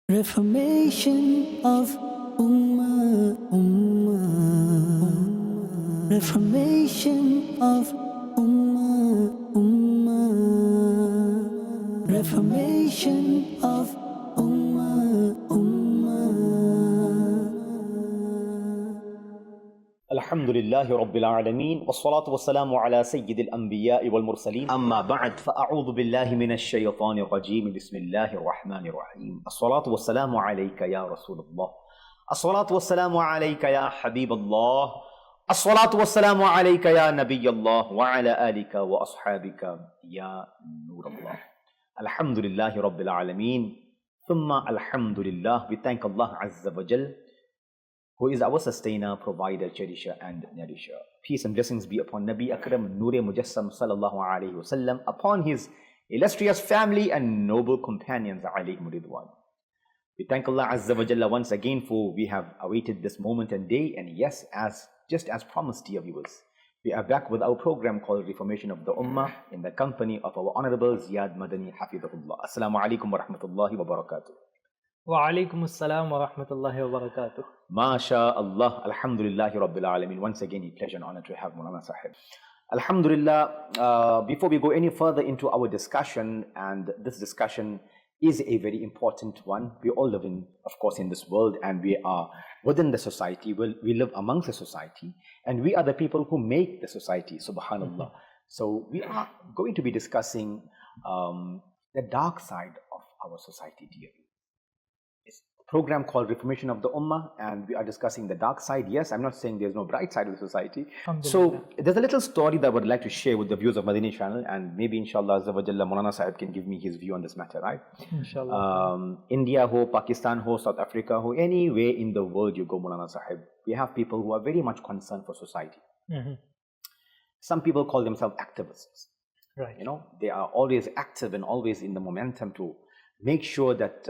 Reformation of Ummah, Ummah. Reformation of Ummah, Ummah. Reformation of Ummah, Ummah. Alhamdulillahi Rabbil Alameen Wassalatu wassalamu ala Sayyidil Anbiya'i wal Mursaleen Amma ba'd fa'a'udhu billahi minash shaytanir rajeem Bismillahir Rahmanir Rahim As-salatu wassalamu alayka ya Rasulullah As-salatu wassalamu alayka ya Habiballah As-salatu wassalamu alayka ya Nabiyallah Wa ala alika wa ashabika ya Nurallah Alhamdulillahi Rabbil Alameen Thumma alhamdulillah. We thank Allah Azza wa Jal, who is our sustainer, provider, cherisher and nourisher. Peace and blessings be upon Nabi Akram Noor-e Mujassam sallallahu alayhi wa sallam, upon his illustrious family and noble companions alayhim ridwan. We thank Allah Azza wa Jalla once again for we have awaited this moment and day, and yes, just as promised, dear viewers, we are back with our program called Reformation of the Ummah in the company of our Honorable Ziyad Madani Hafidhahullah. Assalamu alaikum wa rahmatullahi wa barakatuh. Wa alaikum assalam wa rahmatullahi wa barakatuh. MashaAllah, Alhamdulillahi Rabbil Alameen. Once again, a pleasure and honor to have Maulana Sahib. Alhamdulillah, before we go any further into our discussion, and this discussion is a very important one. We all live in, of course, in this world, and we are within the society. We live amongst the society, and we are the people who make the society, subhanallah. So we are going to be discussing the dark side of our society, dear. Program called Reformation of the Ummah, and we are discussing the dark side. Yes, I'm not saying there's no bright side of the society. So there's a little story that I would like to share with the viewers of Madani Channel, and maybe inshallah Azza wa Jalla Maulana Sahib can give me his view on this matter, right? Inshallah. India ho, Pakistan ho, South Africa ho, anywhere in the world you go, Maulana Sahib, we have people who are very much concerned for society. Some people call themselves activists. Right. You know, they are always active and always in the momentum to make sure that,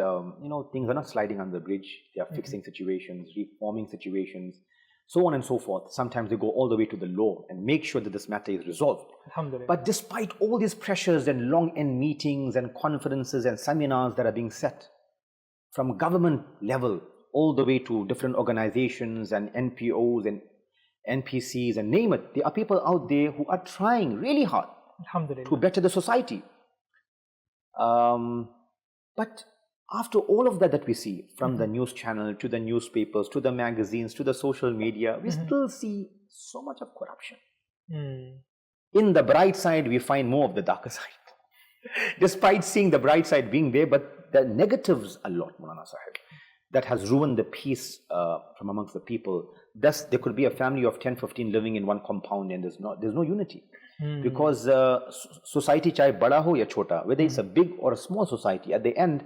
things are not sliding on the bridge. They are fixing situations, reforming situations, so on and so forth. Sometimes they go all the way to the law and make sure that this matter is resolved. Alhamdulillah. But despite all these pressures and long-end meetings and conferences and seminars that are being set from government level all the way to different organizations and NPOs and NPCs and name it, there are people out there who are trying really hard Alhamdulillah. to better the society. But after all of that we see, from the news channel to the newspapers, to the magazines, to the social media, we still see so much of corruption. In the bright side, we find more of the darker side. Despite seeing the bright side being there, but the negatives a lot, Maulana Sahib, that has ruined the peace from amongst the people. Thus, there could be a family of 10, 15 living in one compound, and there's no unity. Because society chahe bada ho ya chota, whether it's a big or a small society, at the end,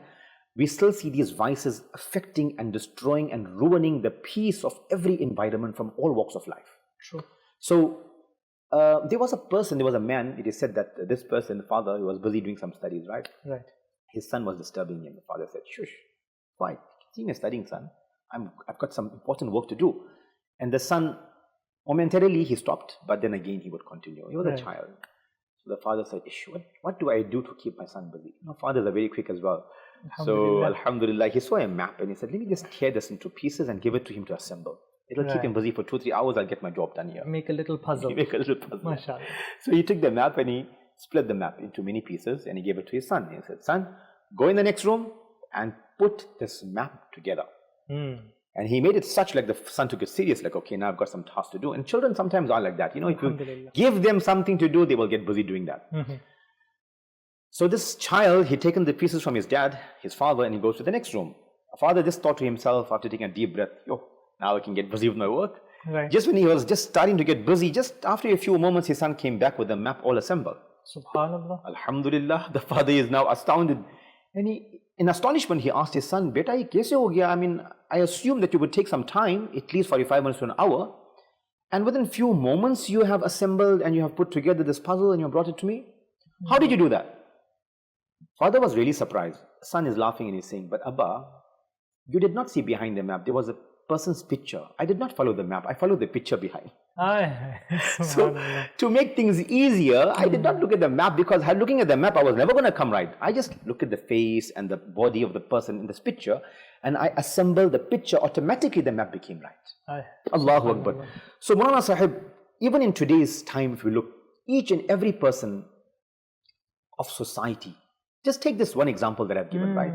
we still see these vices affecting and destroying and ruining the peace of every environment from all walks of life. True. So, there was a man, it is said that this person, the father, he was busy doing some studies, right? Right. His son was disturbing him. The father said, shush, why? See me studying, son. I've got some important work to do. And the son, momentarily he stopped, but then again he would continue. He was a child. So the father said, Ish, what do I do to keep my son busy? Fathers are very quick as well. So Alhamdulillah, he saw a map and he said, let me just tear this into pieces and give it to him to assemble. It'll keep him busy for 2-3 hours. I'll get my job done here. Make a little puzzle. Make a little puzzle. MashaAllah. So he took the map and he split the map into many pieces and he gave it to his son. He said, son, go in the next room and put this map together. And he made it such like the son took it serious, like, okay, now I've got some tasks to do. And children sometimes are like that. You know, if you give them something to do, they will get busy doing that. So this child, he'd taken the pieces from his dad, his father, and he goes to the next room. The father just thought to himself after taking a deep breath, now I can get busy with my work. Right. Just when he was just starting to get busy, just after a few moments, his son came back with the map all assembled. Subhanallah. Alhamdulillah, the father is now astounded. And in astonishment, he asked his son, Beta, ye kaise ho gaya? I mean, I assume that you would take some time, at least 45 minutes to an hour. And within few moments, you have assembled and you have put together this puzzle and you have brought it to me. How did you do that? Father was really surprised. Son is laughing and he's saying, but Abba, you did not see behind the map. There was a person's picture, I did not follow the map. I followed the picture behind. Ah, So subhanallah. to make things easier, I did not look at the map, because looking at the map, I was never going to come right. I just look at the face and the body of the person in this picture, and I assembled the picture. Automatically, the map became right. Ah, Allahu Akbar. So Maulana Sahib, even in today's time, if we look, each and every person of society, just take this one example that I've given, right?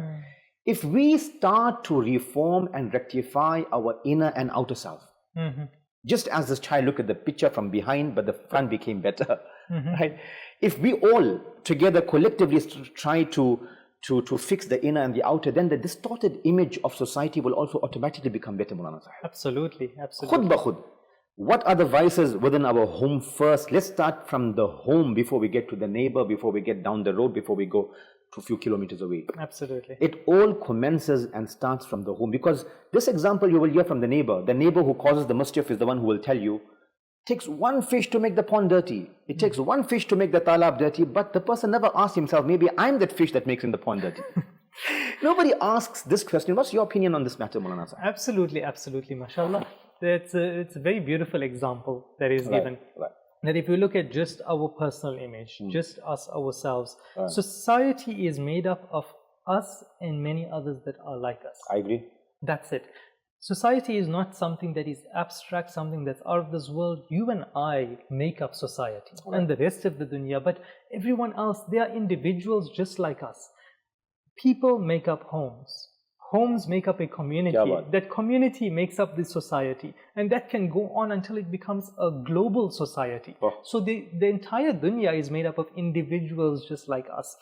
If we start to reform and rectify our inner and outer self, just as this child looked at the picture from behind, but the front became better, right? If we all together collectively try to fix the inner and the outer, then the distorted image of society will also automatically become better, Maulana Sahib. Absolutely, absolutely. Khud ba khud. What are the vices within our home first? Let's start from the home before we get to the neighbor, before we get down the road, before we go to a few kilometers away. Absolutely. It all commences and starts from the home, because this example you will hear from the neighbor. The neighbor who causes the mischief is the one who will tell you, it takes one fish to make the pond dirty. It takes one fish to make the talab dirty, but the person never asks himself, maybe I'm that fish that makes in the pond dirty. Nobody asks this question. What's your opinion on this matter, Maulana Sahib? Absolutely, absolutely, mashallah. It's a very beautiful example that is given. Right. That if you look at just our personal image, just us, ourselves, society is made up of us and many others that are like us. I agree. That's it. Society is not something that is abstract, something that's out of this world. You and I make up society and the rest of the dunya, but everyone else, they are individuals just like us. People make up homes. Homes make up a community. That community makes up the society, and that can go on until it becomes a global society. So the entire dunya is made up of individuals just like us.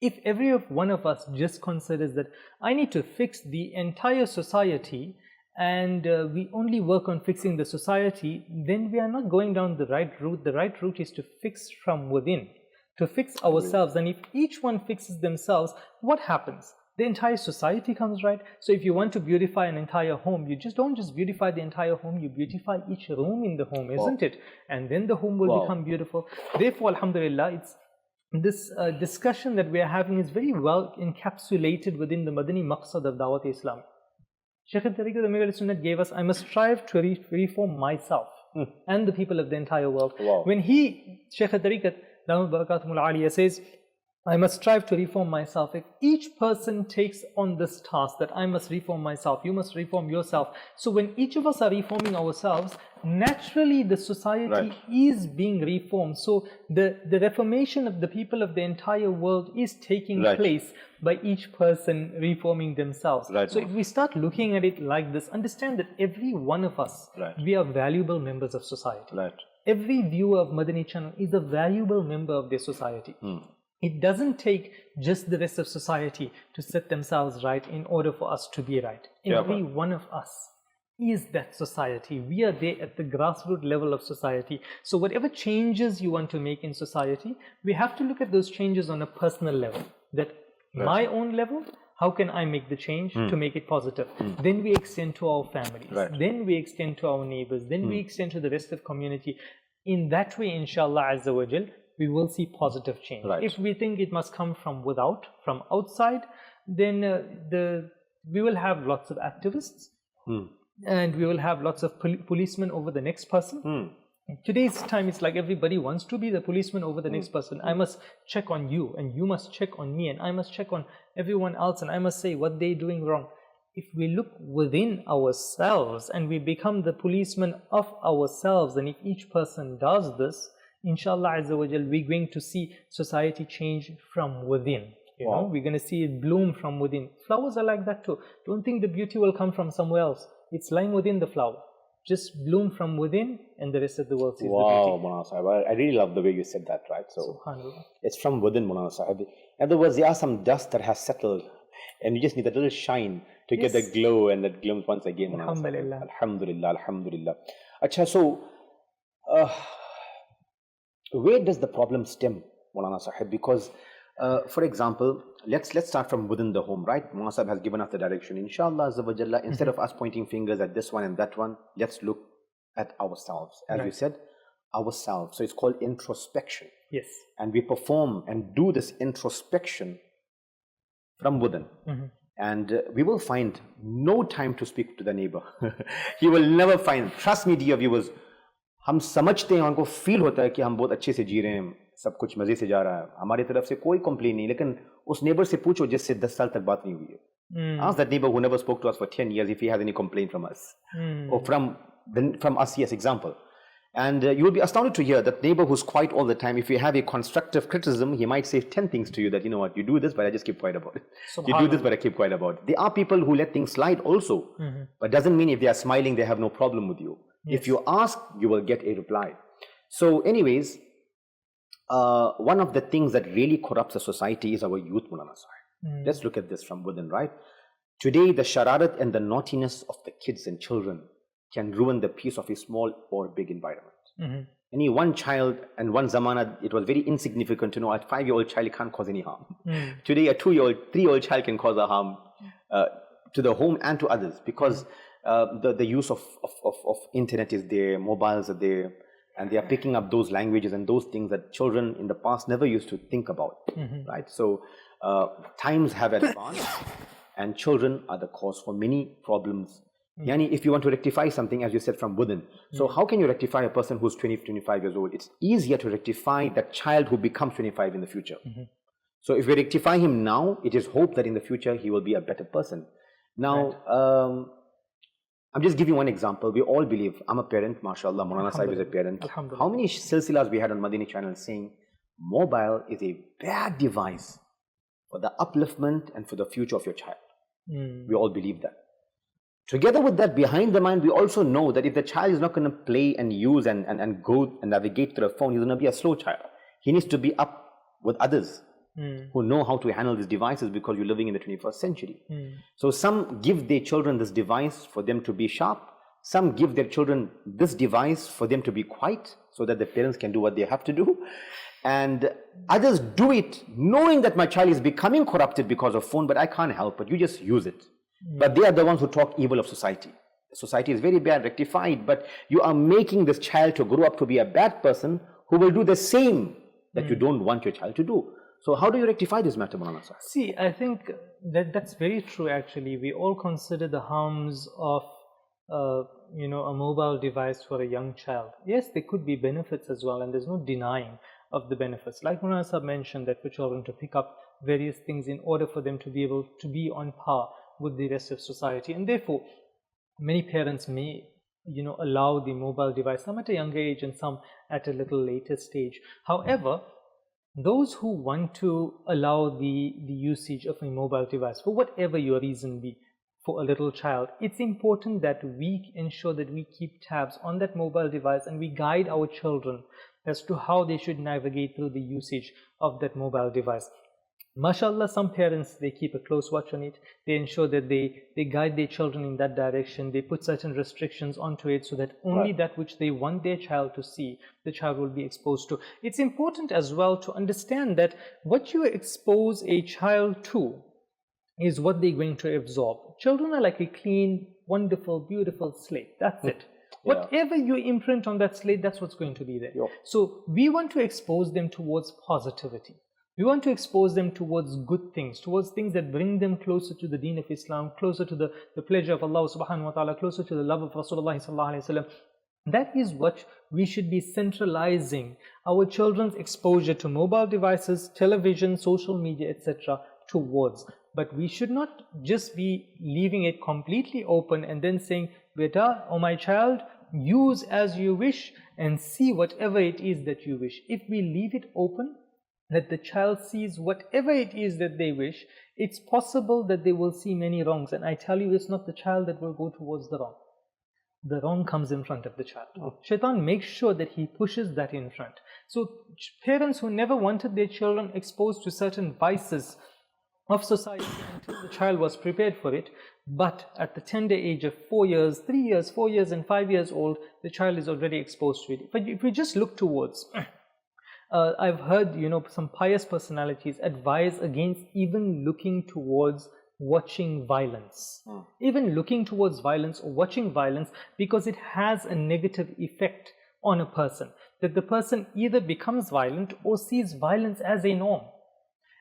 If every one of us just considers that I need to fix the entire society, and we only work on fixing the society, then we are not going down the right route. The right route is to fix from within, to fix ourselves. And if each one fixes themselves, what happens? The entire society comes right. So if you want to beautify an entire home, you just don't just beautify the entire home, you beautify each room in the home, isn't it? And then the home will become beautiful. Therefore, alhamdulillah, it's this discussion that we are having is very well encapsulated within the Madani Maqsad of Dawat Islam. Shaykh al-Tariqat Amir al-Sunnat gave us, I must strive to reform myself and the people of the entire world. When Shaykh al-Tariqat Barakatuhul Aliyah says, I must strive to reform myself. If each person takes on this task that I must reform myself, you must reform yourself. So when each of us are reforming ourselves, naturally the society is being reformed. So the reformation of the people of the entire world is taking place by each person reforming themselves. So if we start looking at it like this, understand that every one of us, we are valuable members of society. Every viewer of Madani Channel is a valuable member of their society. It doesn't take just the rest of society to set themselves right in order for us to be right. Every one of us is that society. We are there at the grassroots level of society. So whatever changes you want to make in society, we have to look at those changes on a personal level. That my own level, how can I make the change to make it positive? Then we extend to our families. Then we extend to our neighbors. Then we extend to the rest of community. In that way, inshallah Azza wa Jal, we will see positive change. If we think it must come from without, from outside, then we will have lots of activists and we will have lots of policemen over the next person. Today's time, it's like everybody wants to be the policeman over the next person. I must check on you, and you must check on me, and I must check on everyone else, and I must say what they're doing wrong. If we look within ourselves and we become the policeman of ourselves, and if each person does this, inshallah Azza wa Jal, we're going to see society change from within. You know, we're going to see it bloom from within. Flowers are like that too. Don't think the beauty will come from somewhere else. It's lying within the flower. Just bloom from within, and the rest of the world sees the beauty. Maulana Sahib, I really love the way you said that, right? So Subhanallah. It's from within, Maulana Sahib. In other words, there are some dust that has settled, and you just need a little shine to get the glow, and that glooms once again. Alhamdulillah. Alhamdulillah, Alhamdulillah. Achha, so where does the problem stem, Maulana Sahib? Because, for example, let's start from within the home, right? Maulana Sahib has given us the direction. Inshallah, Azza wa Jalla, instead of us pointing fingers at this one and that one, let's look at ourselves. As we said, ourselves. So it's called introspection. Yes. And we perform and do this introspection from within. And we will find no time to speak to the neighbor. You will never find, trust me dear viewers, हम समझते हैं, हमको feel होता है कि हम बहुत अच्छे से जी रहे हैं, सब कुछ मजे से जा रहा है, हमारी तरफ से कोई कंप्लेन नहीं, लेकिन उस नेबर से पूछो जिससे 10 साल तक बात नहीं हुई है. Ask that neighbor who never spoke to us for 10 years if he has any complaint from us. Or from us, yes, example. And you will be astounded to hear that neighbor who's quiet all the time, if you have a constructive criticism, he might say 10 things to you that, you know what, you do this, but I just keep quiet about it. You do this, but I keep quiet about it. There are people who let things slide also, but doesn't mean if they are smiling, they have no problem with you. Yes. If you ask, you will get a reply. So anyways, one of the things that really corrupts a society is our youth, Mulana Sahib. Let's look at this from within, right? Today, the shararat and the naughtiness of the kids and children can ruin the peace of a small or big environment. Any one child and one zamana, it was very insignificant to know a 5-year-old child can't cause any harm. Today, a 2-year-old, 3-year-old child can cause a harm to the home and to others, because the use of internet is there, mobiles are there, and they are picking up those languages and those things that children in the past never used to think about, right? So times have advanced, and children are the cause for many problems. Yani, if you want to rectify something, as you said, from within. So how can you rectify a person who's 20, 25 years old? It's easier to rectify that child who becomes 25 in the future. So if we rectify him now, it is hope that in the future he will be a better person. Now, I'm just giving one example. We all believe, I'm a parent, mashallah, Maulana Sahib is a parent. How many silsilas we had on Madani Channel saying, mobile is a bad device for the upliftment and for the future of your child. We all believe that. Together with that, behind the mind, we also know that if the child is not going to play and use and go and navigate through a phone, he's going to be a slow child. He needs to be up with others who know how to handle these devices, because you're living in the 21st century. So some give their children this device for them to be sharp. Some give their children this device for them to be quiet, so that the parents can do what they have to do. And others do it knowing that my child is becoming corrupted because of phone, but I can't help it. You just use it. But they are the ones who talk evil of society. Society is very bad, rectified, but you are making this child to grow up to be a bad person who will do the same that you don't want your child to do. So how do you rectify this matter, Maulana Sahib? See, I think that's very true actually. We all consider the harms of a mobile device for a young child. Yes, there could be benefits as well, and there's no denying of the benefits. Like Maulana Sahib mentioned, that for children to pick up various things in order for them to be able to be on par with the rest of society, and therefore many parents may allow the mobile device, some at a younger age and some at a little later stage. However, those who want to allow the usage of a mobile device, for whatever your reason be, for a little child, it's important that we ensure that we keep tabs on that mobile device and we guide our children as to how they should navigate through the usage of that mobile device. MashaAllah, some parents, they keep a close watch on it. They ensure that they guide their children in that direction. They put certain restrictions onto it so that only that which they want their child to see, the child will be exposed to. It's important as well to understand that what you expose a child to is what they're going to absorb. Children are like a clean, wonderful, beautiful slate. That's it. Whatever you imprint on that slate, that's what's going to be there. So we want to expose them towards positivity. We want to expose them towards good things, towards things that bring them closer to the deen of Islam, closer to the pleasure of Allah subhanahu wa ta'ala, closer to the love of Rasulullah sallallahu alayhi wa sallam. That is what we should be centralizing our children's exposure to mobile devices, television, social media, etc. towards. But we should not just be leaving it completely open and then saying, beta, or my child, use as you wish and see whatever it is that you wish. If we leave it open, that the child sees whatever it is that they wish, it's possible that they will see many wrongs. And I tell you, it's not the child that will go towards the wrong. The wrong comes in front of the child. Shaitan makes sure that he pushes that in front. So parents who never wanted their children exposed to certain vices of society until the child was prepared for it, but at the tender age of 4 years, 3 years, 4 years and 5 years old, the child is already exposed to it. But if we just look towards, I've heard, some pious personalities advise against even looking towards watching violence. Even looking towards violence or watching violence, because it has a negative effect on a person. That the person either becomes violent or sees violence as a norm.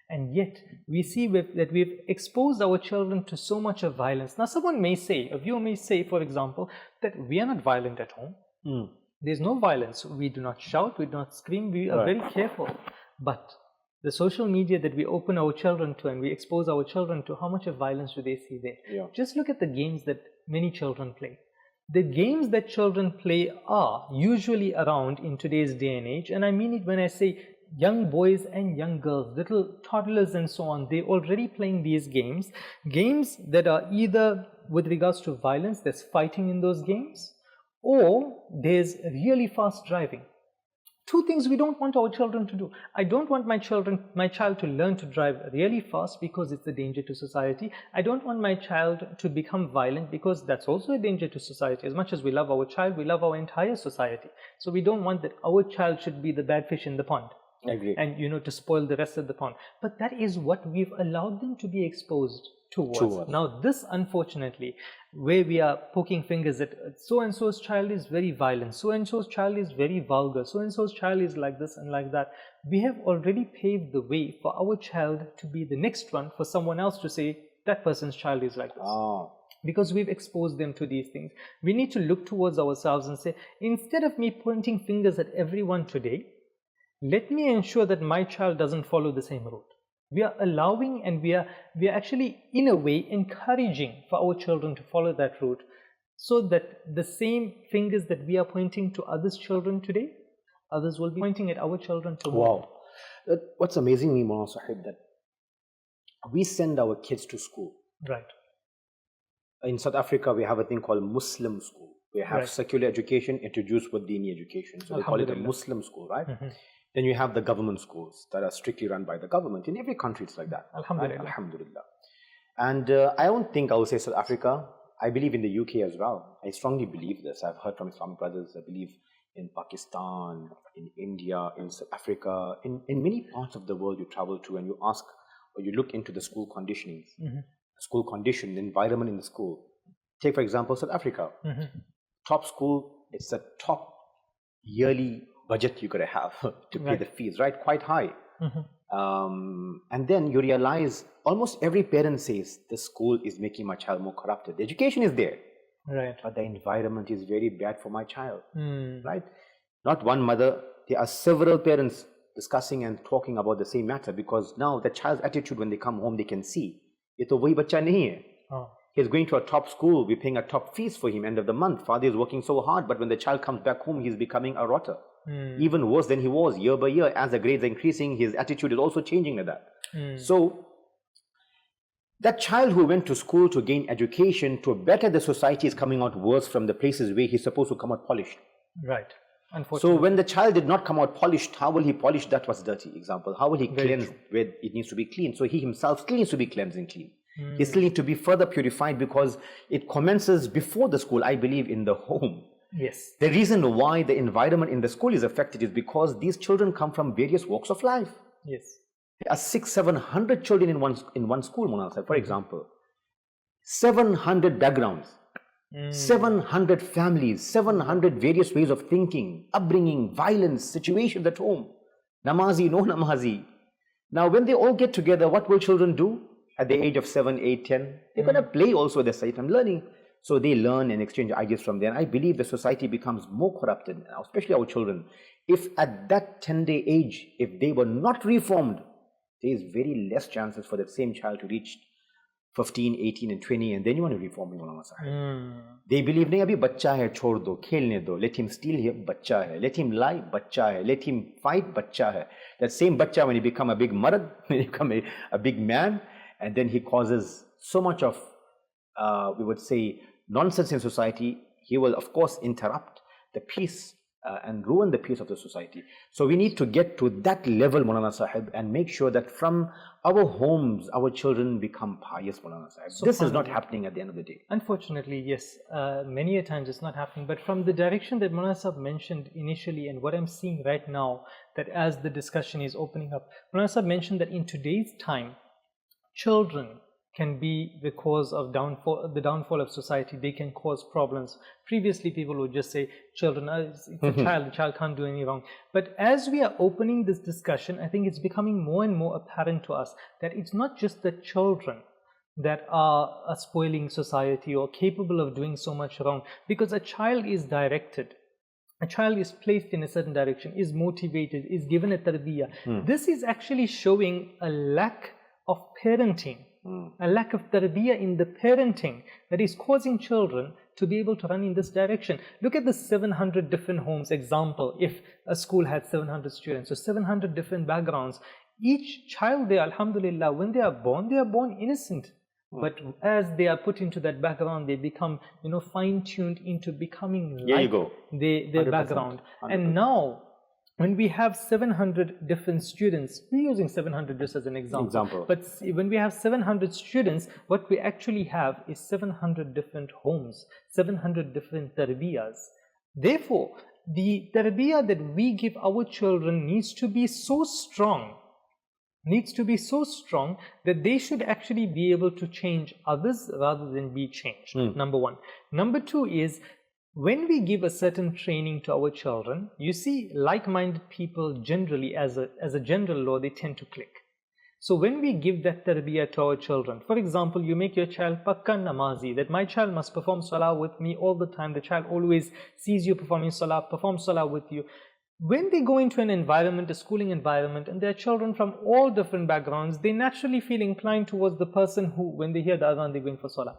And yet, we see that we've exposed our children to so much of violence. Now, someone may say, a viewer may say, for example, that we are not violent at home. There's no violence. We do not shout, we do not scream, we are very careful. But the social media that we open our children to and we expose our children to, how much of violence do they see there? Just look at the games that many children play. The games that children play are usually around in today's day and age, and I mean it when I say young boys and young girls, little toddlers and so on, they're already playing these games that are either with regards to violence, there's fighting in those games, or there's really fast driving. Two things we don't want our children to do. I don't want my child to learn to drive really fast because it's a danger to society. I don't want my child to become violent because that's also a danger to society. As much as we love our child, we love our entire society. So we don't want that our child should be the bad fish in the pond. I agree. And to spoil the rest of the pond. But that is what we've allowed them to be exposed towards. Now this, unfortunately, where we are poking fingers at so-and-so's child is very violent, so-and-so's child is very vulgar, so-and-so's child is like this and like that. We have already paved the way for our child to be the next one for someone else to say, that person's child is like this. Because we've exposed them to these things. We need to look towards ourselves and say, instead of me pointing fingers at everyone today, let me ensure that my child doesn't follow the same route. We are allowing and we are actually in a way encouraging for our children to follow that route, so that the same fingers that we are pointing to others' children today, others will be pointing at our children tomorrow. Wow. What's amazing me, Mawlana Sahib, that we send our kids to school. Right. In South Africa, we have a thing called Muslim school. We have secular education introduced with Dini education. So they call it a Muslim school, right? Then you have the government schools that are strictly run by the government. In every country it's like that. Alhamdulillah. Right? Alhamdulillah. And I don't think I will say South Africa. I believe in the UK as well. I strongly believe this. I've heard from Islamic brothers. I believe in Pakistan, in India, in South Africa, in many parts of the world you travel to and you ask or you look into the school conditionings, school condition, the environment in the school. Take for example South Africa. Top school, it's the top yearly budget you're going to have to pay the fees, right? Quite high. And then you realize almost every parent says, this school is making my child more corrupted. The education is there, but the environment is very bad for my child, right? Not one mother, there are several parents discussing and talking about the same matter, because now the child's attitude when they come home, they can see, ye to wahi bacha nahi hai. He's going to a top school, we're paying a top fees for him end of the month. Father is working so hard, but when the child comes back home, he's becoming a rotter. Even worse than he was year by year. As the grades are increasing, his attitude is also changing like that. So that child who went to school to gain education, to better the society, is coming out worse from the places where he's supposed to come out polished. Right. Unfortunately. So when the child did not come out polished, how will he polish that was dirty? Example, how will he cleanse where it needs to be clean? So he himself still needs to be cleansed and clean. He still needs to be further purified, because it commences before the school, I believe, in the home. Yes. The reason why the environment in the school is affected is because these children come from various walks of life. Yes. There are 600-700 children in one school, Mawlana, for example. 700 backgrounds, 700 families, 700 various ways of thinking, upbringing, violence, situations at home. Namazi, no namazi. Now when they all get together, what will children do? At the age of 7, 8, 10, they're going to play also at the same time, learning. So they learn and exchange ideas from there. And I believe the society becomes more corrupted, especially our children. If at that 10-day age, if they were not reformed, there is very less chances for that same child to reach 15, 18 and 20, and then you want to reform him. They believe, nahi, abhi bachcha hai, chhod do, khelne do, let him steal here, bachcha hai, let him lie, bachcha hai, let him fight, bachcha hai. That same bachcha, when he become a big marad, when he become a big man, and then he causes so much of, we would say, nonsense in society, he will of course interrupt the peace and ruin the peace of the society. So we need to get to that level, Mawlana Sahib, and make sure that from our homes, our children become pious, Mawlana Sahib. This is not happening at the end of the day. Unfortunately, yes. Many a times it's not happening. But from the direction that Mawlana Sahib mentioned initially, and what I'm seeing right now, that as the discussion is opening up, Mawlana Sahib mentioned that in today's time, children can be the cause of the downfall of society. They can cause problems. Previously, people would just say, children, it's a child, the child can't do any wrong. But as we are opening this discussion, I think it's becoming more and more apparent to us that it's not just the children that are spoiling society or capable of doing so much wrong, because a child is directed. A child is placed in a certain direction, is motivated, is given a tarbiyah. This is actually showing a lack of parenting, a lack of tarbiyah in the parenting that is causing children to be able to run in this direction. Look at the 700 different homes example. If a school had 700 students, so 700 different backgrounds, each child there, alhamdulillah, when they are born innocent. But as they are put into that background, they become, fine-tuned into becoming like their background. 100%. And now, when we have 700 different students, we're using 700 just as an example. But when we have 700 students, what we actually have is 700 different homes, 700 different tarbiyahs. Therefore, the tarbiyah that we give our children needs to be so strong, that they should actually be able to change others rather than be changed. Number one. Number two is, when we give a certain training to our children, you see, like-minded people generally, as a general law, they tend to click. So when we give that tarbiyah to our children, for example, you make your child pakka namazi, that my child must perform salah with me all the time. The child always sees you performing salah, perform salah with you. When they go into an environment, a schooling environment, and there are children from all different backgrounds, they naturally feel inclined towards the person who, when they hear the adhan, they're going for salah.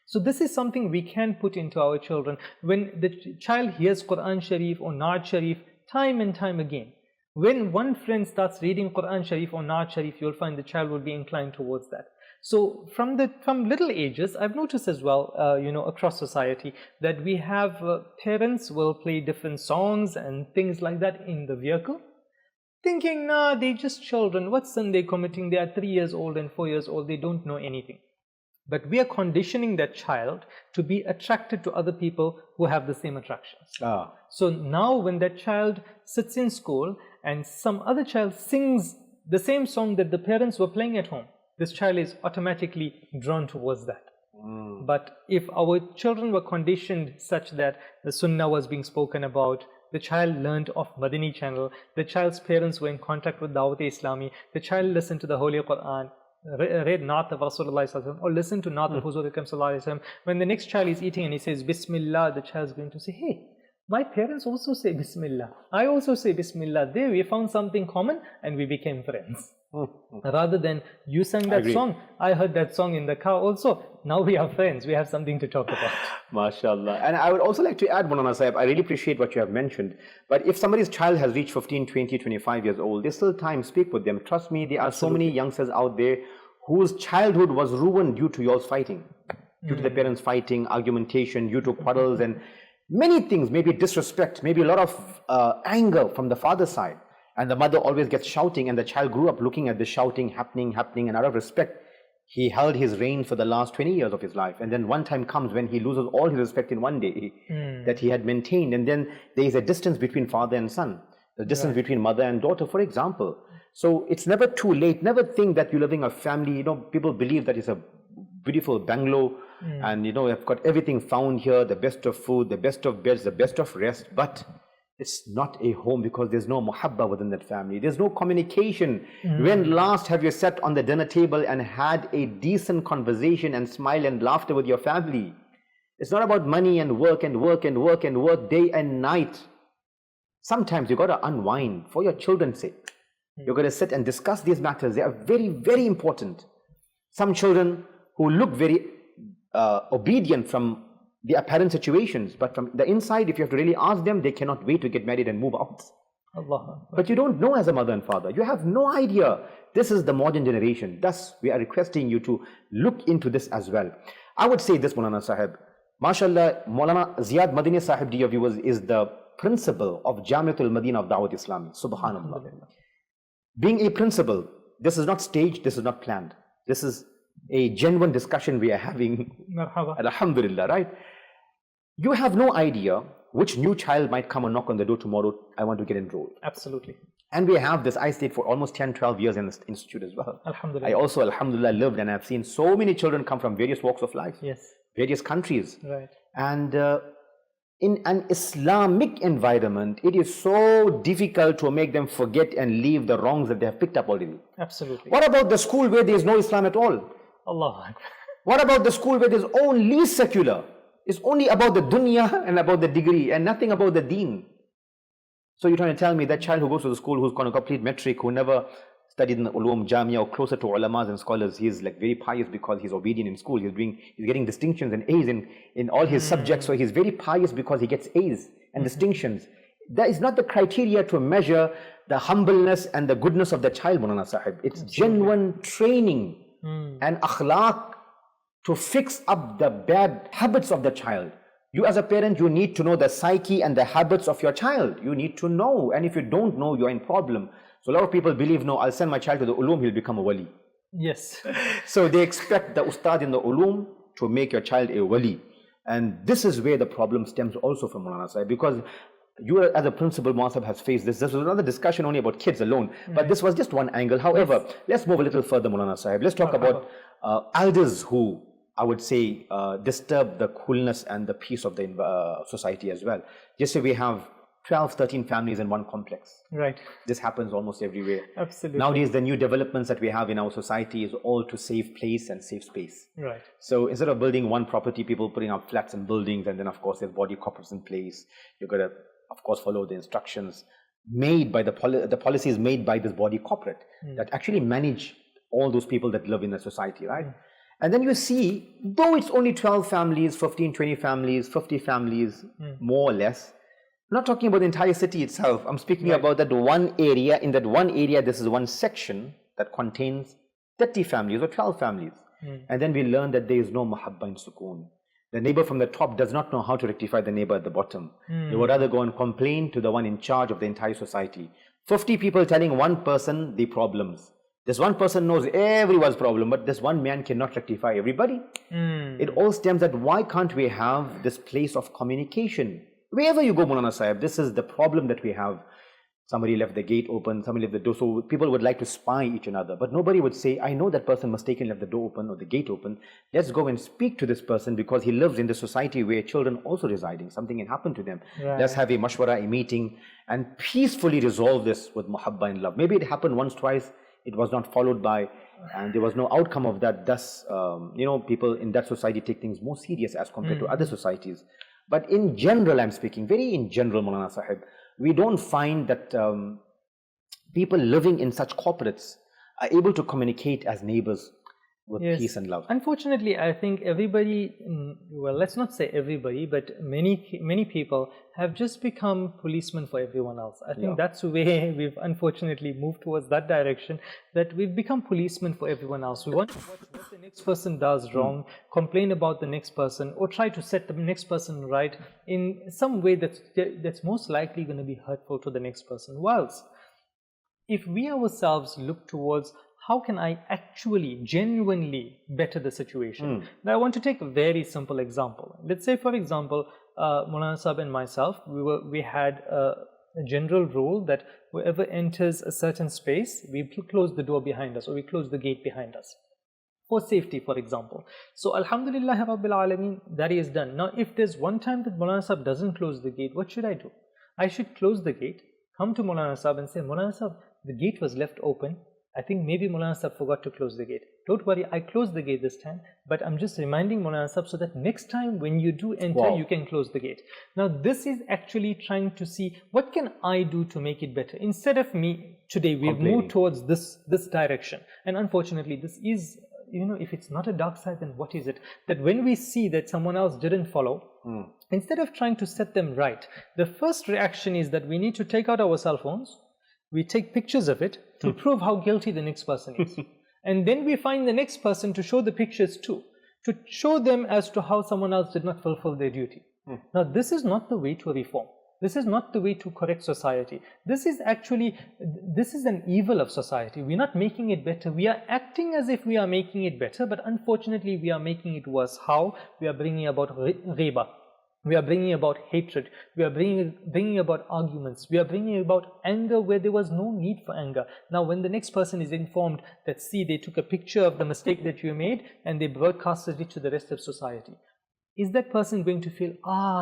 So this is something we can put into our children. When the child hears Quran Sharif or Naat Sharif time and time again, when one friend starts reading Quran Sharif or Naat Sharif, you'll find the child will be inclined towards that. So from little ages, I've noticed as well, across society, that we have parents will play different songs and things like that in the vehicle, thinking, nah, they're just children. What sin they committing? They are 3 years old and 4 years old. They don't know anything. But we are conditioning that child to be attracted to other people who have the same attractions. So now when that child sits in school and some other child sings the same song that the parents were playing at home, this child is automatically drawn towards that. But if our children were conditioned such that the Sunnah was being spoken about, the child learned of Madani Channel, the child's parents were in contact with Dawat-e-Islami, the child listened to the Holy Quran, read Naat of Rasulullah or listen to Naat of Huzur Akram Sallallahu Alaihi Wasallam. When the next child is eating and he says Bismillah, the child is going to say, hey, my parents also say Bismillah, I also say Bismillah. There we found something common and we became friends. Rather than you sang that song, I heard that song in the car also, now we are friends, we have something to talk about. MashaAllah. And I would also like to add, Maulana Sahib, I really appreciate what you have mentioned, but if somebody's child has reached 15, 20, 25 years old, there's still time, speak with them. Trust me, there are so many youngsters out there whose childhood was ruined due to yours fighting, due to the parents fighting, argumentation, due to quarrels and many things, maybe disrespect, maybe a lot of anger from the father's side. And the mother always gets shouting, and the child grew up looking at the shouting happening, and out of respect, he held his reign for the last 20 years of his life. And then one time comes when he loses all his respect in one day that he had maintained. And then there is a distance between father and son, the distance between mother and daughter, for example. So it's never too late. Never think that you're living a family. People believe that it's a beautiful bungalow and, I've got everything found here, the best of food, the best of beds, the best of rest. But it's not a home because there's no muhabba within that family. There's no communication. When last have you sat on the dinner table and had a decent conversation and smile and laughter with your family? It's not about money and work and work and work and work day and night. Sometimes you got to unwind for your children's sake. You're going to sit and discuss these matters. They are very, very important. Some children who look very obedient from the apparent situations, but from the inside, if you have to really ask them, they cannot wait to get married and move out. Allah. But you don't know as a mother and father. You have no idea. This is the modern generation. Thus, we are requesting you to look into this as well. I would say this, Maulana Sahib. MashaAllah, Maulana Ziyad Madani Sahib, dear viewers, is the principal of Jamiatul Madina of Dawat Islami. Subhanallah. Being a principal, this is not staged, this is not planned. This is a genuine discussion we are having. Marhaba. Alhamdulillah, right? You have no idea which new child might come and knock on the door tomorrow. I want to get enrolled. Absolutely. And we have this. I stayed for almost 10, 12 years in this institute as well. Alhamdulillah. I also, alhamdulillah, lived, and I've seen so many children come from various walks of life, Yes. various countries. Right. And in an Islamic environment, it is so difficult to make them forget and leave the wrongs that they have picked up already. Absolutely. What about the school where there is no Islam at all? Allah Akbar. What about the school where there's only secular? It's only about the dunya and about the degree and nothing about the deen. So you're trying to tell me that child who goes to the school, who's going to complete metric, who never studied in the ulum, jamia, or closer to ulamas and scholars, he's like very pious because he's obedient in school. He's getting distinctions and A's in all his subjects. So he's very pious because he gets A's and distinctions. That is not the criteria to measure the humbleness and the goodness of the child, Maulana Sahib. It's genuine training and akhlaq to fix up the bad habits of the child. You as a parent, you need to know the psyche and the habits of your child. You need to know. And if you don't know, you're in problem. So a lot of people believe, no, I'll send my child to the ulum, he'll become a wali. Yes. So they expect the ustad in the ulum to make your child a wali. And this is where the problem stems also from, Maulana Sahib, because you as a principal, Maulana Sahib has faced this. This was another discussion only about kids alone, but this was just one angle. However, let's move a little further, Maulana Sahib. Let's talk about elders who, I would say, disturb the coolness and the peace of the society as well. Just say we have 12, 13 families in one complex. Right. This happens almost everywhere. Absolutely. Nowadays, the new developments that we have in our society is all to save place and save space. Right. So instead of building one property, people putting up flats and buildings, and then of course there's body corporates in place. You've got to, of course, follow the instructions made by the policies made by this body corporate that actually manage all those people that live in the society, right? And then you see, though it's only 12 families, 15, 20 families, 50 families, more or less, I'm not talking about the entire city itself. I'm speaking about that one area. In that one area, this is one section that contains 30 families or 12 families. And then we learn that there is no mahabba in sukoon. The neighbor from the top does not know how to rectify the neighbor at the bottom. They would rather go and complain to the one in charge of the entire society. 50 people telling one person the problems. This one person knows everyone's problem, but this one man cannot rectify everybody. It all stems that why can't we have this place of communication? Wherever you go, Maulana Sahib, this is the problem that we have. Somebody left the gate open, somebody left the door. So people would like to spy each another, but nobody would say, I know that person mistakenly left the door open or the gate open. Let's go and speak to this person because he lives in the society where children also residing. Something can happen to them. Right. Let's have a mashwara, a meeting, and peacefully resolve this with muhabba and love. Maybe it happened once, twice. It was not followed by, and there was no outcome of that. Thus, people in that society take things more serious as compared to other societies. But in general, I'm speaking very in general, Maulana Sahib, we don't find that people living in such corporates are able to communicate as neighbors with peace and love. Unfortunately, I think everybody, well, let's not say everybody, but many people have just become policemen for everyone else. I think that's the way we've unfortunately moved towards that direction, that we've become policemen for everyone else. We want to watch what the next person does wrong, complain about the next person, or try to set the next person right in some way that's most likely going to be hurtful to the next person. Whilst if we ourselves look towards how can I actually, genuinely better the situation? Now, I want to take a very simple example. Let's say, for example, Maulana Sahib and myself, we had a general rule that whoever enters a certain space, we close the door behind us or we close the gate behind us. For safety, for example. So, Alhamdulillah Rabbil Alameen, that is done. Now, if there's one time that Maulana Sahib doesn't close the gate, what should I do? I should close the gate, come to Maulana Sahib and say, Maulana Sahib, the gate was left open. I think maybe Maulana Sahib forgot to close the gate. Don't worry, I closed the gate this time, but I'm just reminding Maulana Sahib so that next time when you do enter, you can close the gate. Now, this is actually trying to see what can I do to make it better. Instead of me, today we've moved towards this direction. And unfortunately, this is, if it's not a dark side, then what is it? That when we see that someone else didn't follow, instead of trying to set them right, the first reaction is that we need to take out our cell phones, we take pictures of it to prove how guilty the next person is. And then we find the next person to show the pictures too, to show them as to how someone else did not fulfill their duty. Now, this is not the way to reform. This is not the way to correct society. This is an evil of society. We're not making it better. We are acting as if we are making it better, but unfortunately we are making it worse. How? We are bringing about ghiba. We are bringing about hatred. We are bringing about arguments. We are bringing about anger where there was no need for anger. Now, when the next person is informed that, see, they took a picture of the mistake that you made and they broadcasted it to the rest of society, is that person going to feel,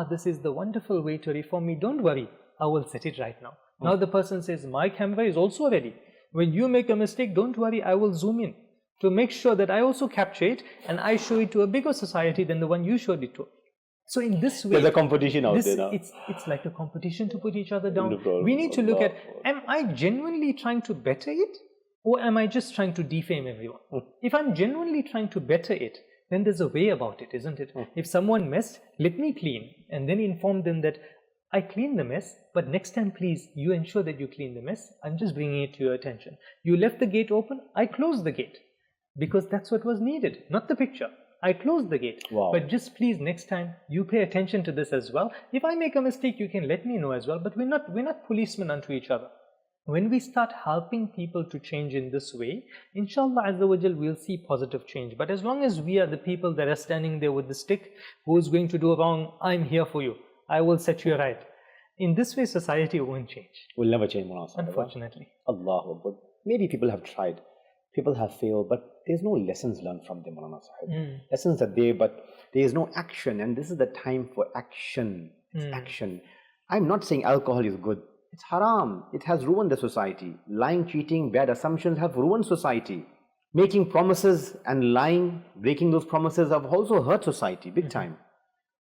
this is the wonderful way to reform me? Don't worry, I will set it right now. Now the person says, my camera is also ready. When you make a mistake, don't worry, I will zoom in to make sure that I also capture it and I show it to a bigger society than the one you showed it to. So in this way, there's a competition out there now. It's like a competition to put each other down. No problem. We need to look at, am I genuinely trying to better it, or am I just trying to defame everyone? If I'm genuinely trying to better it, then there's a way about it, isn't it? If someone messed, let me clean, and then inform them that I cleaned the mess, but next time please, you ensure that you clean the mess. I'm just bringing it to your attention. You left the gate open, I closed the gate, because that's what was needed, not the picture. I closed the gate. Wow. But just please, next time, you pay attention to this as well. If I make a mistake, you can let me know as well. But we're not policemen unto each other. When we start helping people to change in this way, inshallah Azza wa Jal, we'll see positive change. But as long as we are the people that are standing there with the stick, who's going to do wrong, I'm here for you. I will set you right. In this way, society won't change. Will never change, Mulana Sahib. Unfortunately. Allahu Akbar. Maybe people have tried. People have failed, but there's no lessons learned from them, Mulana Sahib. Lessons are there, but there is no action, and this is the time for action. It's action. I'm not saying alcohol is good. It's haram. It has ruined the society. Lying, cheating, bad assumptions have ruined society. Making promises and lying, breaking those promises have also hurt society big time.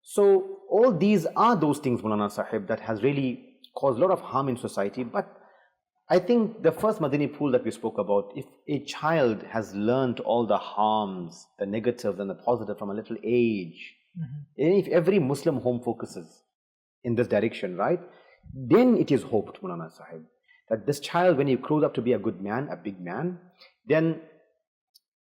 So all these are those things, Mulana Sahib, that has really caused a lot of harm in society. But I think the first Madani pool that we spoke about, if a child has learnt all the harms, the negatives and the positive from a little age, and if every Muslim home focuses in this direction, right, then it is hoped, Mulana Sahib, that this child, when he grows up to be a good man, a big man, then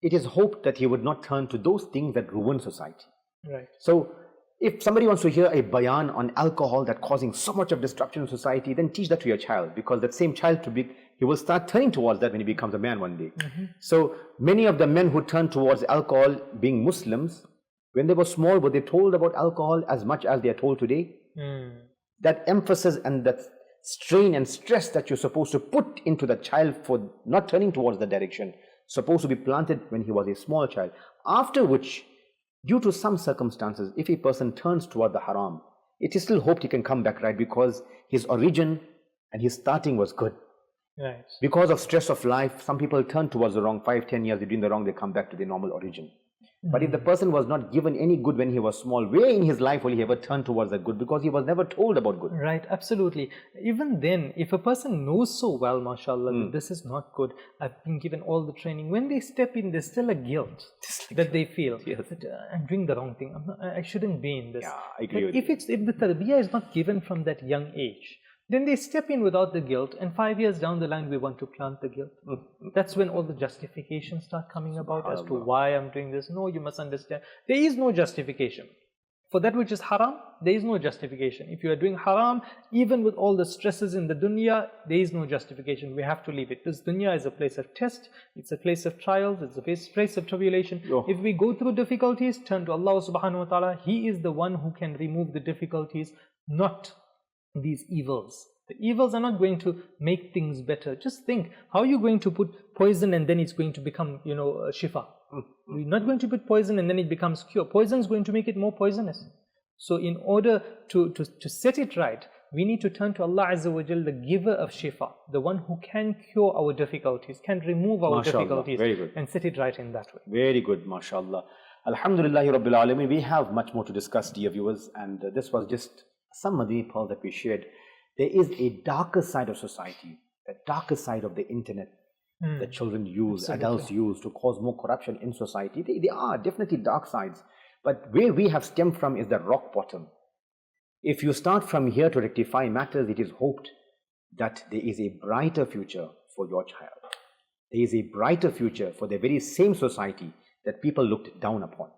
it is hoped that he would not turn to those things that ruin society. Right. So if somebody wants to hear a bayan on alcohol that causing so much of disruption in society, then teach that to your child, because that same child, he will start turning towards that when he becomes a man one day. So many of the men who turn towards alcohol, being Muslims, when they were small, were they told about alcohol as much as they are told today? That emphasis and that strain and stress that you're supposed to put into the child for not turning towards the direction, supposed to be planted when he was a small child. After which, due to some circumstances, if a person turns toward the haram, it is still hoped he can come back, right? Because his origin and his starting was good. Right. Because of stress of life, some people turn towards the wrong. 5, 10 years, they're doing the wrong, they come back to their normal origin. But if the person was not given any good when he was small, where in his life will he ever turn towards the good? Because he was never told about good. Right, absolutely. Even then, if a person knows so well, mashallah, that this is not good, I've been given all the training, when they step in, there's still a guilt that they feel. Yes. That, I'm doing the wrong thing. I shouldn't be in this. Yeah, I agree with if the tarbiyah is not given from that young age, then they step in without the guilt, and 5 years down the line, we want to plant the guilt. That's when all the justifications start coming about as to why I'm doing this. No, you must understand. There is no justification. For that which is haram, there is no justification. If you are doing haram, even with all the stresses in the dunya, there is no justification. We have to leave it. This dunya is a place of test, it's a place of trials, it's a place of tribulation. If we go through difficulties, turn to Allah subhanahu wa ta'ala. He is the one who can remove the difficulties, not these evils. The evils are not going to make things better. Just think, how are you going to put poison and then it's going to become, shifa? You're not going to put poison and then it becomes cure. Poison is going to make it more poisonous. So in order to set it right, we need to turn to Allah Azza wa Jal, the giver of shifa, the one who can cure our difficulties, can remove our difficulties, and set it right in that way. Very good, mashallah. Alhamdulillahi Rabbil Alameen. We have much more to discuss, dear viewers, and this was just some Madani pearls that we shared. There is a darker side of society, the darker side of the internet that children use, adults use to cause more corruption in society. There are definitely dark sides, but where we have stemmed from is the rock bottom. If you start from here to rectify matters, it is hoped that there is a brighter future for your child. There is a brighter future for the very same society that people looked down upon.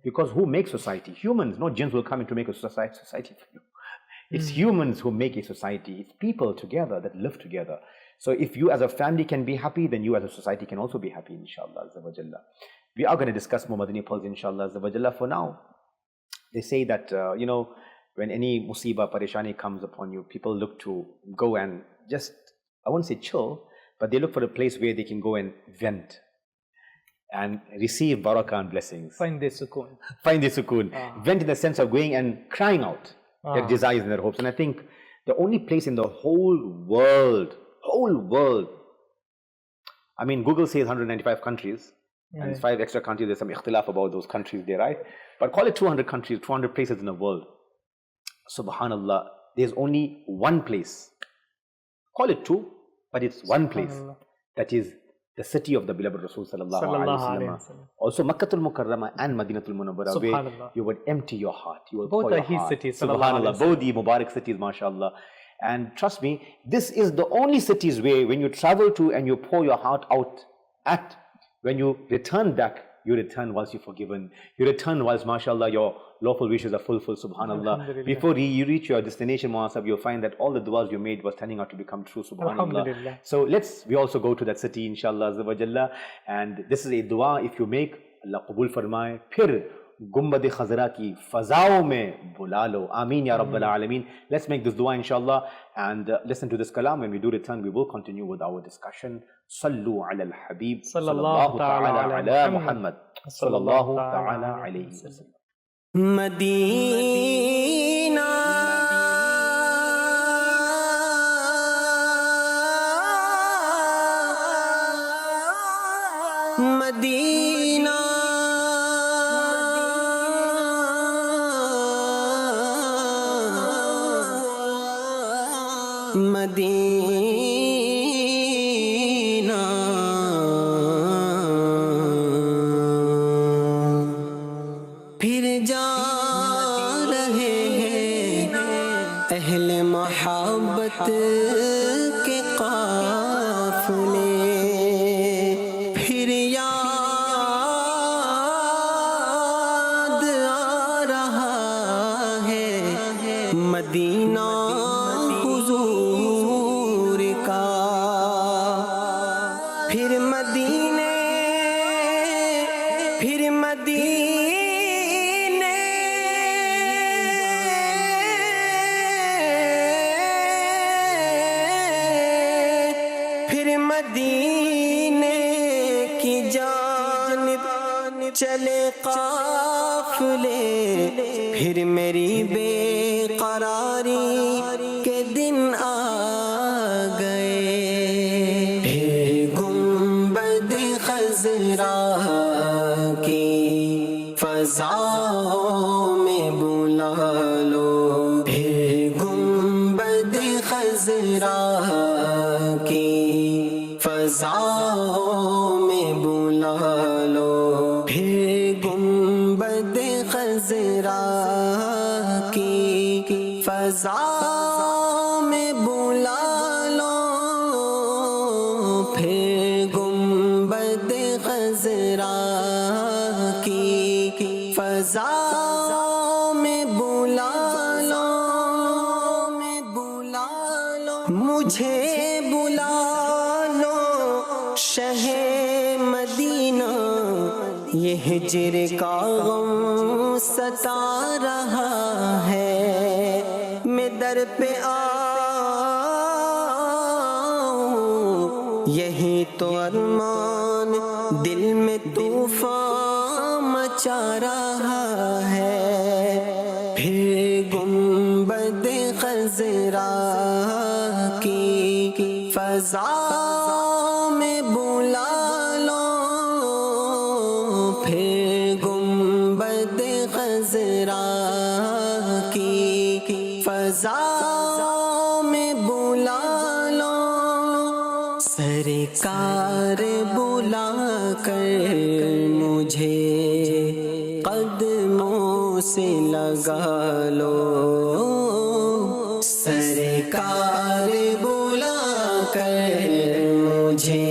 Because who makes society? Humans, no jinns will come in to make a society for you. It's humans who make a society. It's people together that live together. So if you as a family can be happy, then you as a society can also be happy, inshallah. We are going to discuss more Madani pearls, inshallah. For now, they say that, when any musibah, parishani comes upon you, people look to go and just, I won't say chill, but they look for a place where they can go and vent and receive barakah and blessings. Find their sukoon. Find their sukoon. Vent in the sense of going and crying out their desires and their hopes. And I think the only place in the whole world, I mean, Google says 195 countries, and 5 extra countries. There's some ikhtilaf about those countries there, right? But call it 200 countries, 200 places in the world. Subhanallah, there's only one place. Call it 2, but it's one place. That is the city of the beloved Rasul sallallahu alaihi wasallam. Also Makkatul Mukarramah and Madinatul Munawwarah, where you would empty your heart. You will both are his cities. Subhanallah, both the Mubarak cities, mashallah. And trust me, this is the only cities where when you travel to and you pour your heart out at, when you return back, you return whilst you're forgiven. You return whilst, mashallah, your lawful wishes are fulfilled, subhanallah. Before you reach your destination, Muasab, you'll find that all the du'as you made was turning out to become true, subhanallah. So we also go to that city, inshallah, azza wa jalla. And this is a dua, if you make, Allah qabul farmaye. Phir Gumbad Khazra ki fazao mein bula lo. Ameen ya Rabbal Alameen. Let's make this dua, inshallah, and listen to this kalam. When we do return, we will continue with our discussion. Sallu ala al-Habib sallallahu ta'ala ala Muhammad sallallahu ta'ala alayhi wa sallam. Madina, Madina, Madina, پھر جا رہے ہیں اہل محبت کے قافلے، پھر یاد آ رہا ہے مدینہ حضور کا، پھر مدینے، پھر مدینے، پھر مدینے کی جانب چلے قافلے، پھر میری بے قراری کے دن آ گئے، پھر گنبد خضرا کی فضاؤں میں بلا لو، پھر گنبد خضرا کی فضاؤں میں بلا لو، پھر گنبد خضرا کی فضاؤں میں بلا لو، پھر گنبد خضرا کی فضاؤں میں بلا لو، مجھے بلا لو شہ مدینہ، یہ ہجر کا غم ستا رہا ہے، میں در پہ آؤں، یہی تو ارمان دل میں طوفان مچا رہا ہے، پھر گنبد خضرا کی فضا میں بلا لو، پھر گنبد خضرا کی فضا میں بلا لو، سرکار بلا کر مجھے قدموں سے لگا لو، سرکار بلا کر مجھے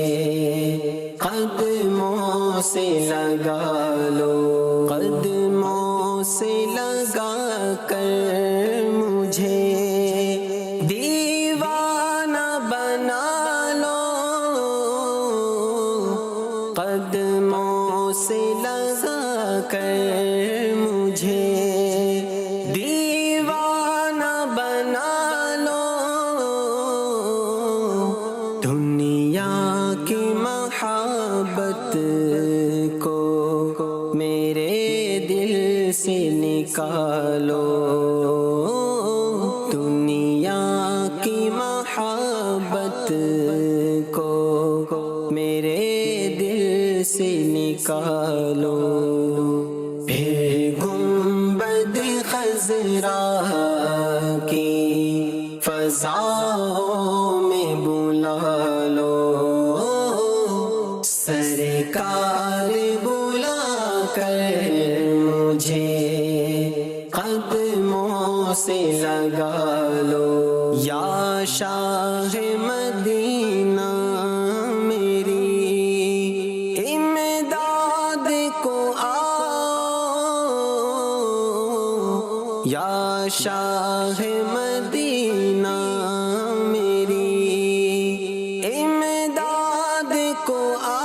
قدموں سے لگا لو، قدموں سے لگا کر مجھے دیوانہ بنا لو، قدموں سے لگا کر مجھے دیوانہ نکالو دنیا کی محبت کو میرے دل سے نکالو پھر گنبد خضرا کی فضاؤں میں بلا لو سرکار بلا کر مجھے قدموں سے لگا لو یا شاہ مدینہ میری امداد کو آؤ یا شاہ مدینہ میری امداد کو آؤ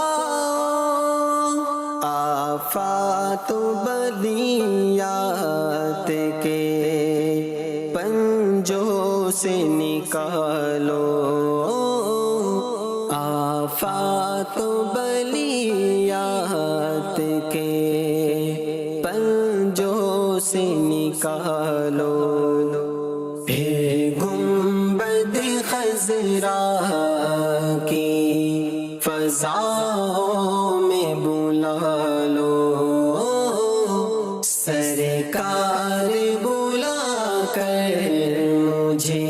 آفات و بلیات کے پنجوں سے نکالو آفات و بلیات کے پنجوں سے نکالو پھر گنبد خضرا کی فضاؤں میں بلا لو سرکار بلا کر مجھے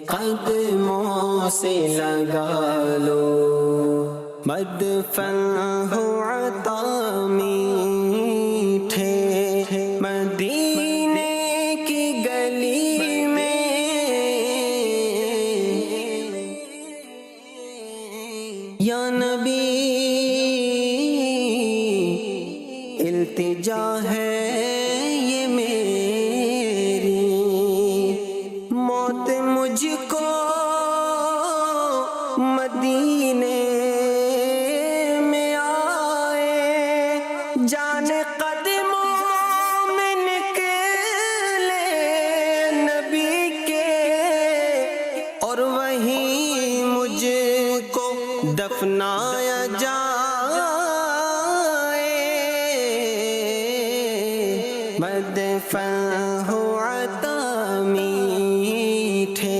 قدموں سے لگا لو مدفن ہو عطا میٹھے مدینے کی گلی میں یا نبی التجا ہے یہ میری موت مجھ کو مدینے میں آئے جان قدموں میں نکلے نبی کے اور وہیں مجھ کو دفنایا جائے مدفن ہو عطا میٹھے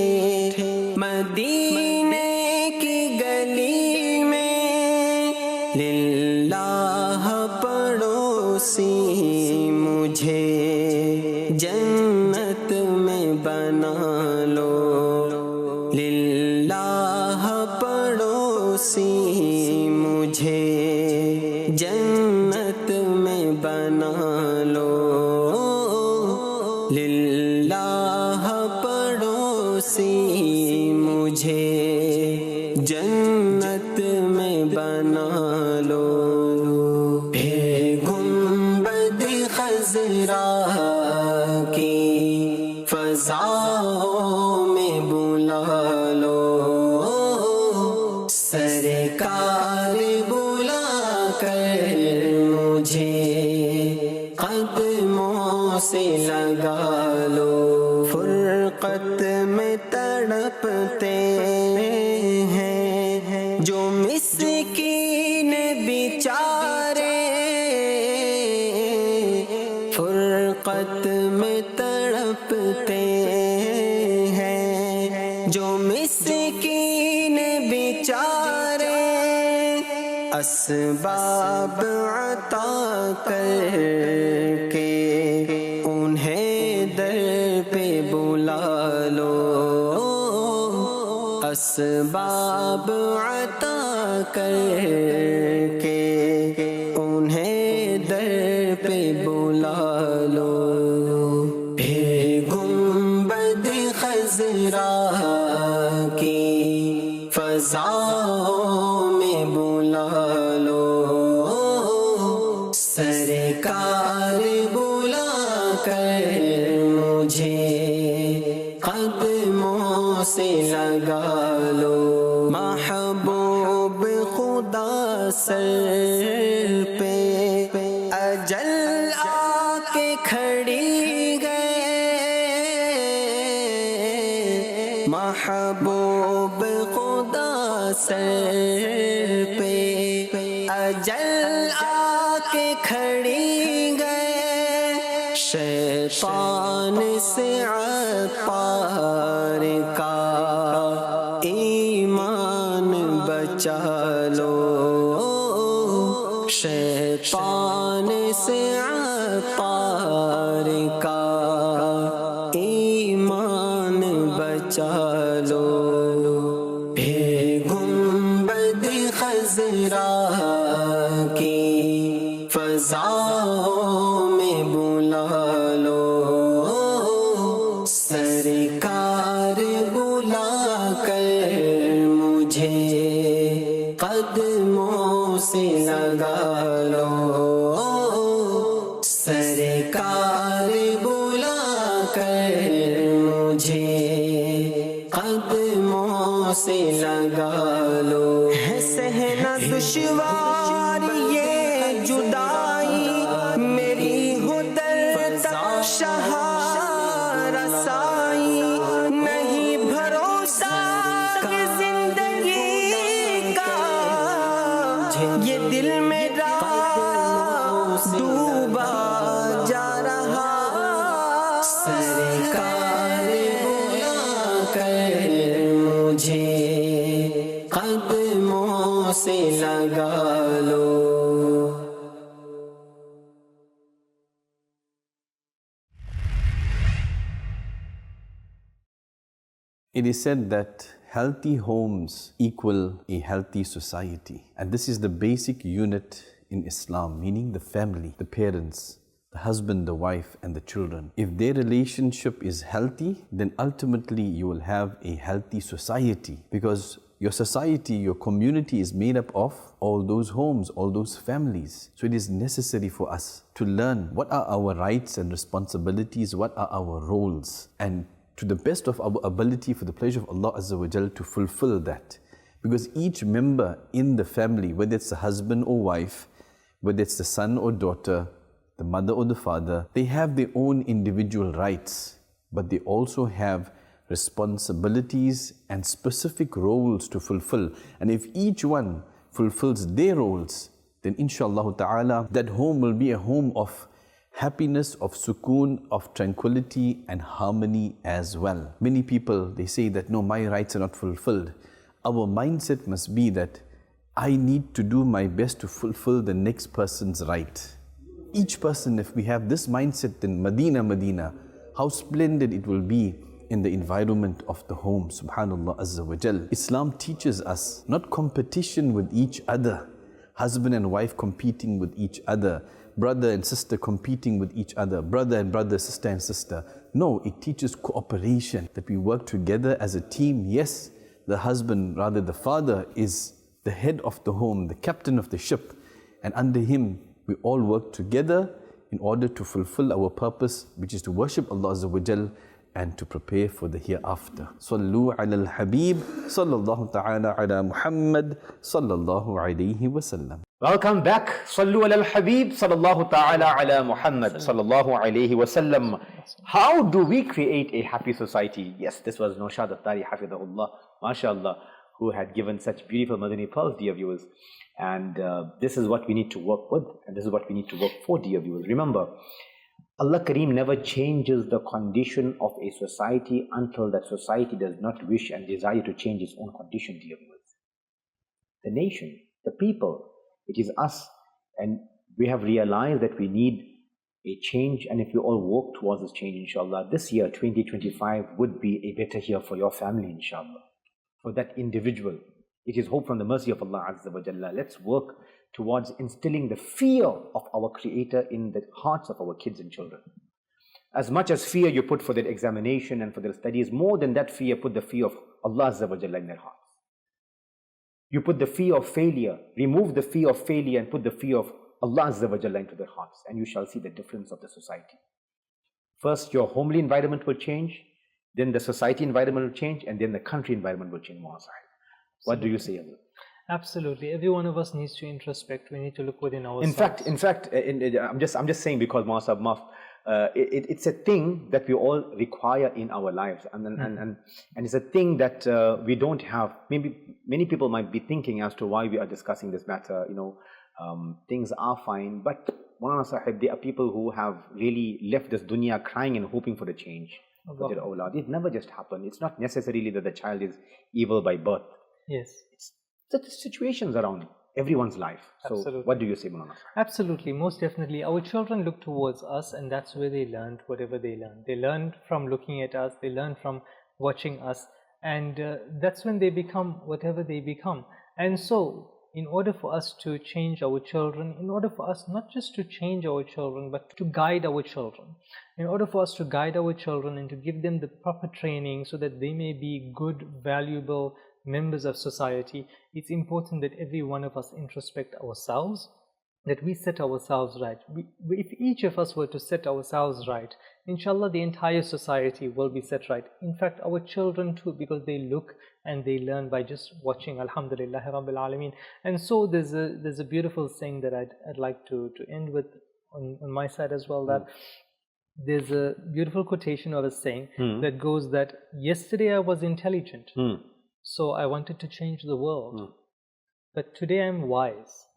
مدینے کی گلی میں للہ پڑوسی مجھے جنت میں بنا لو للہ پڑوسی مجھے جنت میں بنا لو للہ پڑوسی مجھے جنت میں بنا لو پھر گنبد خضرا کی فضاؤں میں بلا لو سرکار بلا کر مجھے قدموں سے لگا لو فرقت میں تڑپتے ہیں جو مسکین بیچارے فرقت میں تڑپتے ہیں جو مسکین بیچارے اسباب عطا کر کے انہیں در پہ بلا لو اسباب عطا کر کے انہیں در پہ بلا لو پھر گنبد خضرا کی فضاؤں میں بلا لو سرکار بلا کر مجھے قدموں سے لگا لو محبوب خدا سر پہ اجل آ کے کھڑی گئے محبوب خدا سر پہ اجل آ کے کھڑی گئے शैतान से अत्तार का ईमान बचा लो, शैतान से अत्तार का ईमान बचा लो। गुंबद खज़रा की फ़ज़ाओं में बुला लो, सरकार बुला कर मुझे कदमों से लगा लो, सरकार बुला कर मुझे कदमों से लगा लो। है सहना दुश्वार ये जुदाई, मेरी हो दर्द शहारसाई, नहीं भरोसा जिंदगी का, ये दिल मेरा डूबा जा रहा, सरकार बुला कर मुझे कदमों से लगा लो। It is said that healthy homes equal a healthy society, and this is the basic unit in Islam, meaning the family, the parents, the husband, the wife and the children. If their relationship is healthy, then ultimately you will have a healthy society, because your society, your community is made up of all those homes, all those families. So it is necessary for us to learn what are our rights and responsibilities, what are our roles, and to the best of our ability, for the pleasure of Allah Azza wa Jal, to fulfill that. Because each member in the family, whether it's the husband or wife, whether it's the son or daughter, the mother or the father, they have their own individual rights, but they also have responsibilities and specific roles to fulfill. And if each one fulfills their roles, then inshallah ta'ala, that home will be a home of happiness, of sukoon, of tranquility and harmony as well. Many people, they say that no, my rights are not fulfilled. Our mindset must be that I need to do my best to fulfill the next person's right. Each person, if we have this mindset, then Medina, how splendid it will be in the environment of the home, subhanallah azza wa jal. Islam teaches us not competition with each other, husband and wife competing with each other, brother and sister competing with each other, brother and brother, sister and sister. No, it teaches cooperation, that we work together as a team. Yes, the husband, rather the father, is the head of the home, the captain of the ship, and under him we all work together in order to fulfill our purpose, which is to worship Allah Azza wa Jal and to prepare for the hereafter. Sallu ala al-Habib, sallallahu ta'ala ala Muhammad, sallallahu alayhi wa sallam. Welcome back. Sallu ala al-Habib, sallallahu ta'ala ala Muhammad, sallallahu alayhi wa sallam. How do we create a happy society? Yes, this was Naushad Attari, hafidhahullah, mashallah, who had given such beautiful Madani pearls, dear viewers. And this is what we need to work with, and this is what we need to work for, dear viewers. Remember, Allah Kareem never changes the condition of a society until that society does not wish and desire to change its own condition, dear viewers. The nation, the people, it is us, and we have realized that we need a change, and if we all work towards this change, inshallah, this year, 2025, would be a better year for your family, inshallah, for that individual. It is hope from the mercy of Allah Azza wa Jalla. Let's work towards instilling the fear of our Creator in the hearts of our kids and children. As much as fear you put for their examination and for their studies, more than that fear, put the fear of Allah Azza wa Jalla in their hearts. You put the fear of failure, remove the fear of failure and put the fear of Allah Azza wa Jalla into their hearts, and you shall see the difference of the society. First, your homely environment will change, then the society environment will change, and then the country environment will change more. What do you say, Allah? Absolutely. Every one of us needs to introspect. We need to look within ourselves. In fact, I'm just saying, because it's a thing that we all require in our lives, and it's a thing that we don't have. Maybe many people might be thinking as to why we are discussing this matter. Things are fine, but Maulana Sahib, there are people who have really left this dunya crying and hoping for a change for their awlad. It never just happened. It's not necessarily that the child is evil by birth. Yes. It's the situations around everyone's life. So Absolutely. what do you say, Maulana? Absolutely, most definitely. Our children look towards us, and that's where they learned whatever they learned. They learned from looking at us, they learned from watching us, and that's when they become whatever they become. And so, in order for us to change our children, in order for us not just to change our children, but to guide our children, in order for us to guide our children and to give them the proper training so that they may be good, valuable members of society, it's important that every one of us introspect ourselves, that we set ourselves right. If each of us were to set ourselves right, inshallah the entire society will be set right. In fact, our children too, because they look and they learn by just watching. Alhamdulillah Rabbil Alameen. And so there's a beautiful saying that I'd like to end with on my side as well, that there's a beautiful quotation or a saying that goes that yesterday I was intelligent, so I wanted to change the world. But today I'm wise,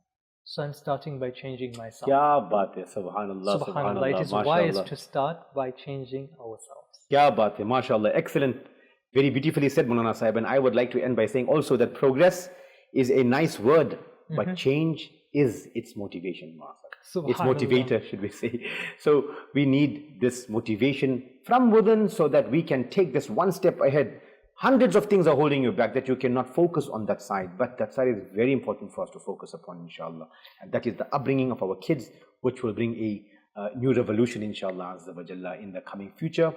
so I'm starting by changing myself. Kya baat hai, subhanallah, Subhanallah, it is wise to start by changing ourselves. Kya baat hai, mashallah, excellent. Very beautifully said, Maulana Sahib. And I would like to end by saying also that progress is a nice word, but change is its motivation, its motivator, should we say. So we need this motivation from within so that we can take this one step ahead. Hundreds of things are holding you back that you cannot focus on that side, but that side is very important for us to focus upon, inshallah. And that is the upbringing of our kids, which will bring a new revolution, inshallah, Azza wa Jalla, in the coming future.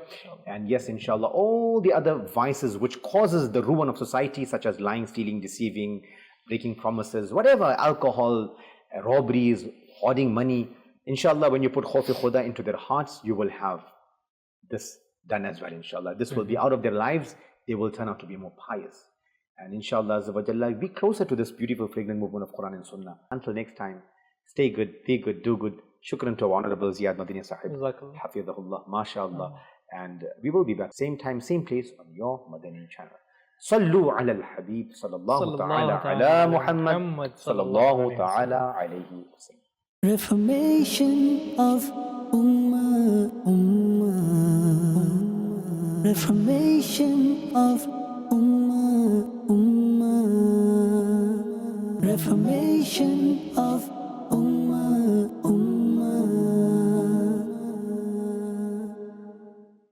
And yes, inshallah, all the other vices which causes the ruin of society, such as lying, stealing, deceiving, breaking promises, whatever, alcohol, robberies, hoarding money, inshallah, when you put khawf khuda into their hearts, you will have this done as well, inshallah. This will be out of their lives. They will turn out to be more pious. And inshallah, Azza wa Jalla, be closer to this beautiful, fragrant movement of Quran and Sunnah. Until next time, stay good, be good, do good. Shukran to our Honorable Ziyad Madani Sahib. Hafidhahullah, mashallah. And we will be back same time, same place on your Madani channel. Sallu ala al-Habib sallallahu ta'ala ala Muhammad sallallahu ta'ala alayhi wa sallam. Reformation of Ummah, Ummah. Reformation of Ummah, Ummah. Reformation of